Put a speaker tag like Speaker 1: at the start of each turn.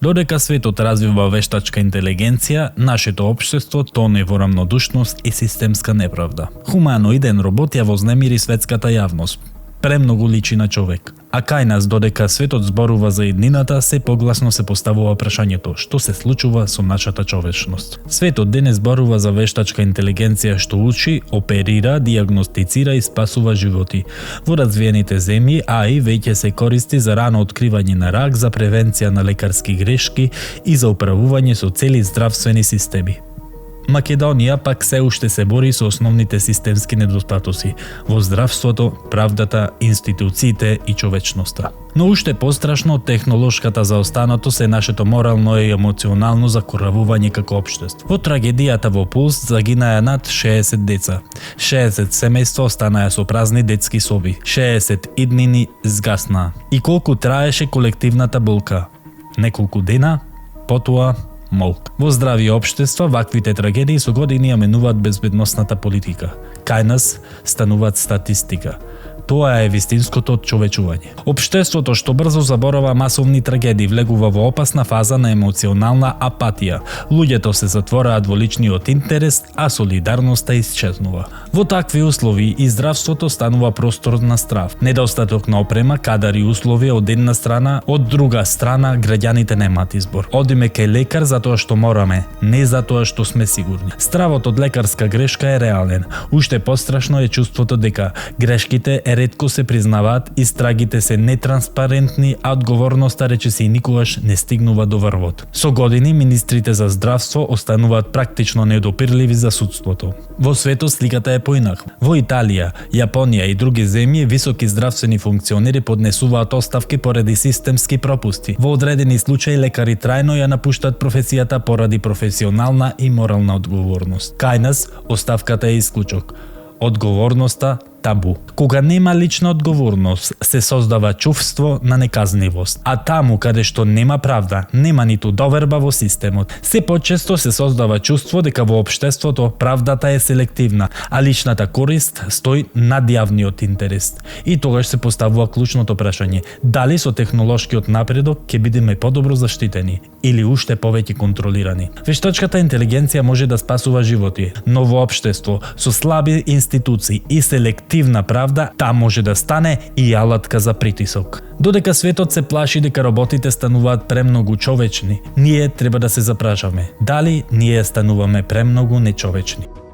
Speaker 1: Додека светот развива вештачка интелигенција, нашето општество тоне во рамнодушност и системска неправда. Хуманоиден робот ја вознемири светската јавност. Премногу личи на човек. А кај нас, додека светот зборува за еднината, се погласно се поставува прашањето што се случува со нашата човечност. Светот денес зборува за вештачка интелигенција што учи, оперира, дијагностицира и спасува животи. Во развиените земји АИ веќе се користи за рано откривање на рак, за превенција на лекарски грешки и за управување со цели здравствени системи. Македонија пак се уште се бори со основните системски недостатоци во здравството, правдата, институциите и човечноста. Но уште пострашно од технолошката заостанатост е нашето морално и емоционално закоравување како општество. Во трагедијата во Пулс загинаа над 60 деца. 60 семејства останаа со празни детски соби. 60 иднини згаснаа. И колку траеше колективната болка? Неколку дена, потоа молк. Во здрави општества ваквите трагедии со години ја менуваат безбедносната политика. Кај нас стануваат статистика. Тоа е вистинското човечување. Општеството што брзо заборава масовни трагедии влегува во опасна фаза на емоционална апатија. Луѓето се затвораат во личниот интерес, а солидарноста исчезнува. Во такви услови и здравството станува простор на страв. Недостаток на опрема, кадар и услови од една страна, од друга страна граѓаните немаат избор. Одиме кај лекар затоа што мораме, не затоа што сме сигурни. Стравот од лекарска грешка е реален. Уште пострашно е чувството дека грешките ретко се признаваат, истрагите се нетранспарентни, а одговорноста речиси никогаш не стигнува до врвот. Со години министрите за здравство остануваат практично недопирливи за судството. Во светот сликата е поинаква. Во Италија, Јапонија и други земји високи здравствени функционери поднесуваат оставки поради системски пропусти. Во одредени случаи лекари трајно ја напуштаат професијата поради професионална и морална одговорност. Кај нас оставката е исклучок. Одговорноста табу. Кога нема лична одговорност, се создава чувство на неказнивост. А таму каде што нема правда, нема ниту доверба во системот. Се почесто се создава чувство дека во општеството правдата е селективна, а личната корист стои над јавниот интерес. И тогаш се поставува клучното прашање: дали со технолошкиот напредок ќе бидеме подобро заштитени или уште повеќе контролирани? Вештачката интелигенција може да спасува животи, но во општество со слаби институции и селективна правда, таа може да стане и алатка за притисок. Додека светот се плаши дека роботите стануваат премногу човечни, ние треба да се запрашаме дали ние стануваме премногу нечовечни.